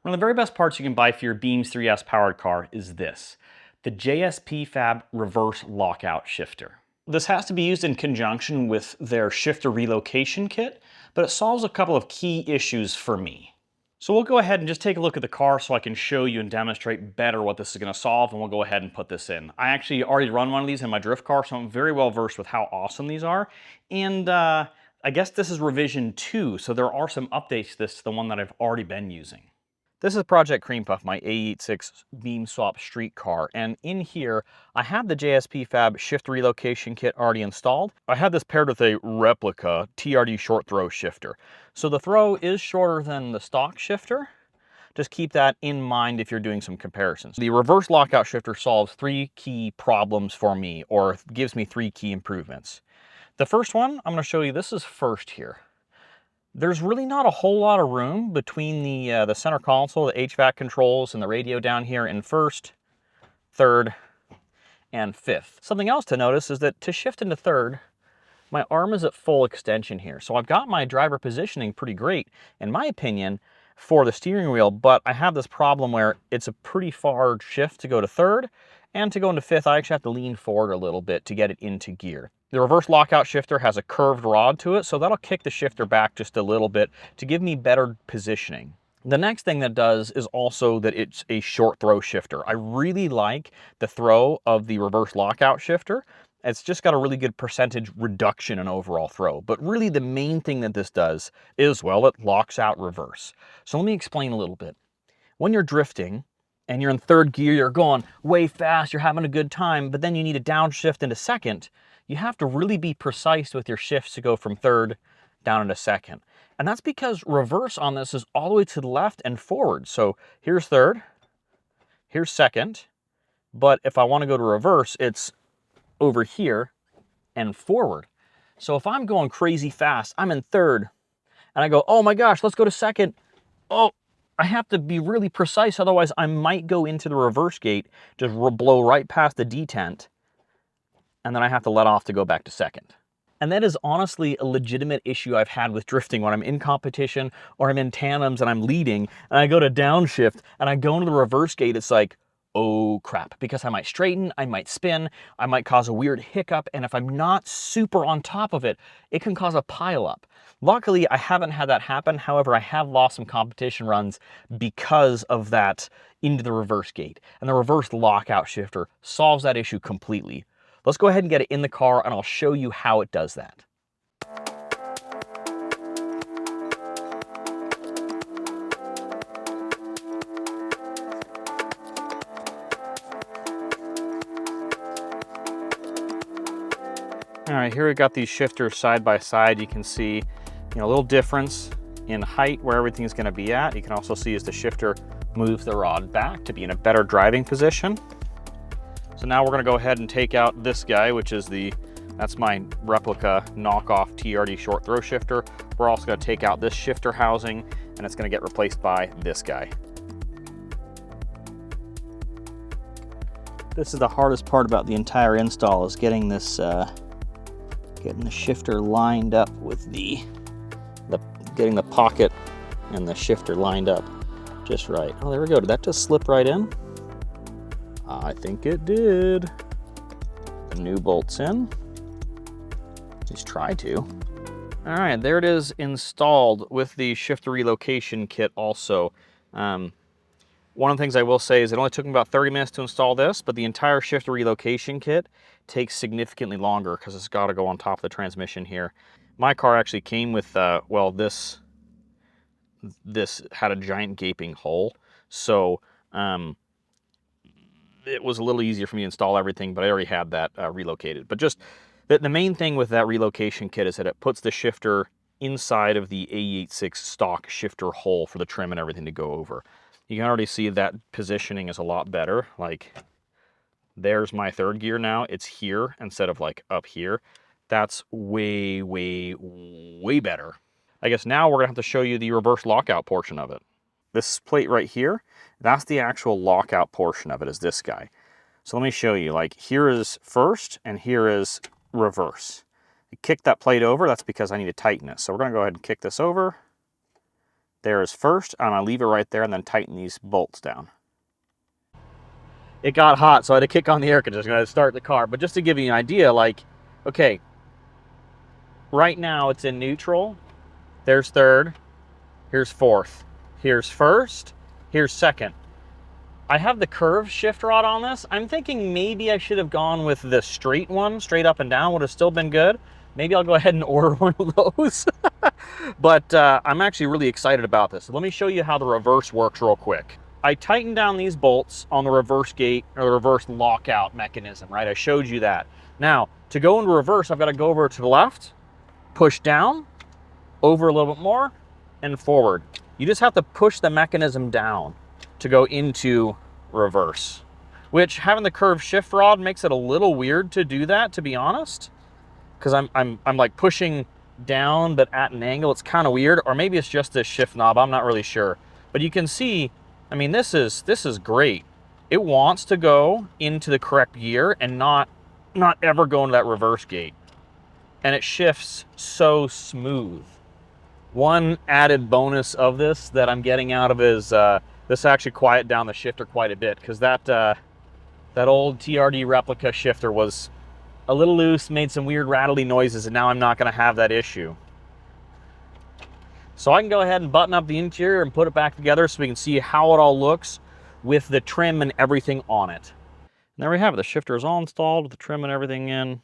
One of the very best parts you can buy for your Beams 3S powered car is this, the JSP Fab reverse lockout shifter. This has to be used in conjunction with their shifter relocation kit, but it solves a couple of key issues for me. So we'll go ahead and just take a look at the car so I can show you and demonstrate better what this is going to solve, and we'll go ahead and put this in. I actually already run one of these in my drift car, so I'm very well versed with how awesome these are. And I guess this is revision 2, so there are some updates to this to the one that I've already been using. This is Project Creampuff, my A86 beam swap street car, and in here I have the JSP Fab shift relocation kit already installed. I have this paired with a replica TRD short throw shifter. So the throw is shorter than the stock shifter. Just keep that in mind if you're doing some comparisons. The reverse lockout shifter solves 3 key problems for me, or gives me 3 key improvements. The first one, I'm going to show you, this is first here. There's really not a whole lot of room between the center console, the HVAC controls, and the radio down here in first, third, and fifth. Something else to notice is that to shift into third, my arm is at full extension here. So I've got my driver positioning pretty great, in my opinion, for the steering wheel, but I have this problem where it's a pretty far shift to go to third, and to go into fifth, I actually have to lean forward a little bit to get it into gear. The reverse lockout shifter has a curved rod to it, so that'll kick the shifter back just a little bit to give me better positioning. The next thing that does is also that it's a short throw shifter. I really like the throw of the reverse lockout shifter. It's just got a really good percentage reduction in overall throw. But really the main thing that this does is, well, it locks out reverse. So let me explain a little bit. When you're drifting and you're in third gear, you're going way fast, you're having a good time, but then you need to downshift into second, you have to really be precise with your shifts to go from third down into second. And that's because reverse on this is all the way to the left and forward. So here's third, here's second, but if I want to go to reverse, it's over here and forward. So if I'm going crazy fast, I'm in third, and I go, oh my gosh, let's go to second. Oh, I have to be really precise, otherwise I might go into the reverse gate, just blow right past the detent, and then I have to let off to go back to second. And that is honestly a legitimate issue I've had with drifting when I'm in competition or I'm in tandems and I'm leading and I go to downshift and I go into the reverse gate. It's like, oh crap, because I might straighten, I might spin, I might cause a weird hiccup, and if I'm not super on top of it, it can cause a pileup. Luckily, I haven't had that happen. However, I have lost some competition runs because of that into the reverse gate. And the reverse lockout shifter solves that issue completely. Let's go ahead and get it in the car and I'll show you how it does that. All right, here we got these shifters side by side. You can see, a little difference in height where everything's going to be at. You can also see as the shifter moves the rod back to be in a better driving position. So now we're going to go ahead and take out this guy, which is that's my replica knockoff TRD short throw shifter. We're also going to take out this shifter housing, and it's going to get replaced by this guy. This is the hardest part about the entire install, is getting this, getting the shifter lined up with getting the pocket and the shifter lined up just right. Oh, there we go. Did that just slip right in? I think it did. The new bolt's in. Just try to. All right, there it is installed with the shifter relocation kit also. One of the things I will say is it only took me about 30 minutes to install this, but the entire shifter relocation kit takes significantly longer because it's got to go on top of the transmission here. My car actually came with, well, this had a giant gaping hole, so it was a little easier for me to install everything, but I already had that relocated. But just the main thing with that relocation kit is that it puts the shifter inside of the A86 stock shifter hole for the trim and everything to go over. You can already see that positioning is a lot better. Like, there's my third gear now. It's here instead of like up here. That's way, way, way better. I guess now we're gonna have to show you the reverse lockout portion of it. This plate right here, that's the actual lockout portion of it, is this guy. So let me show you, like, here is first and here is reverse. You kick that plate over, that's because I need to tighten it. So we're gonna go ahead and kick this over There is first, and I leave it right there and then tighten these bolts down. It got hot, so I had to kick on the air conditioner to start the car. But just to give you an idea, like, okay, right now it's in neutral. There's third, here's fourth, here's first, here's second. I have the curved shift rod on this. I'm thinking maybe I should have gone with the straight one, straight up and down would have still been good. Maybe I'll go ahead and order one of those. But I'm actually really excited about this. Let me show you how the reverse works real quick. I tightened down these bolts on the reverse gate, or the reverse lockout mechanism, right? I showed you that. Now, to go into reverse, I've got to go over to the left, push down, over a little bit more, and forward. You just have to push the mechanism down to go into reverse, which having the curved shift rod makes it a little weird to do that, to be honest, because I'm like pushing down but at an angle. It's kind of weird, or maybe it's just this shift knob, I'm not really sure. But you can see, I mean, this is great. It wants to go into the correct gear and not ever go into that reverse gate, and it shifts so smooth. One added bonus of this that I'm getting out of is this actually quiet down the shifter quite a bit, because that old TRD replica shifter was a little loose, made some weird rattly noises, and now I'm not going to have that issue. So I can go ahead and button up the interior and put it back together so we can see how it all looks with the trim and everything on it. And there we have it. The shifter is all installed with the trim and everything in.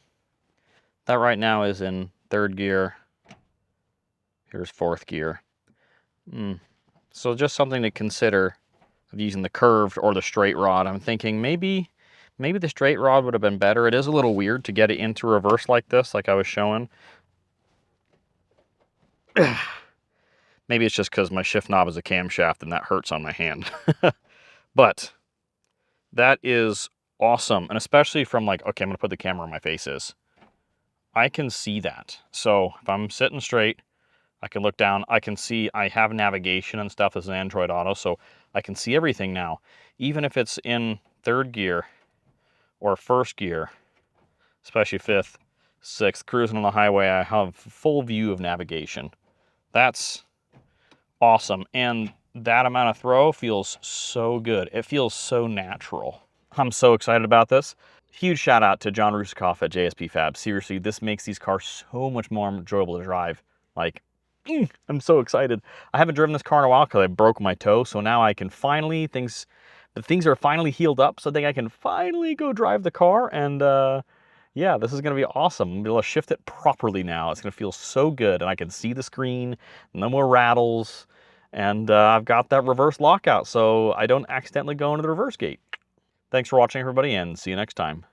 That right now is in third gear. Here's fourth gear. So just something to consider of using the curved or the straight rod. I'm thinking maybe the straight rod would have been better. It is a little weird to get it into reverse like this, like I was showing. Maybe it's just because my shift knob is a camshaft and that hurts on my hand. But that is awesome. And especially from like, okay, I'm gonna put the camera where my face is. I can see that. So if I'm sitting straight, I can look down, I can see I have navigation and stuff as an Android Auto, so I can see everything now. Even if it's in third gear or first gear, especially fifth, sixth, cruising on the highway, I have full view of navigation. That's awesome. And that amount of throw feels so good. It feels so natural. I'm so excited about this. Huge shout out to John Rusakoff at JSP Fab. Seriously, this makes these cars so much more enjoyable to drive. Like, I'm so excited. I haven't driven this car in a while because I broke my toe, so now I can finally, things are finally healed up, so I think I can finally go drive the car, and yeah, this is gonna be awesome. I'm gonna be able to shift it properly now. It's gonna feel so good, and I can see the screen, no more rattles, and I've got that reverse lockout, so I don't accidentally go into the reverse gate. Thanks for watching, everybody, and see you next time.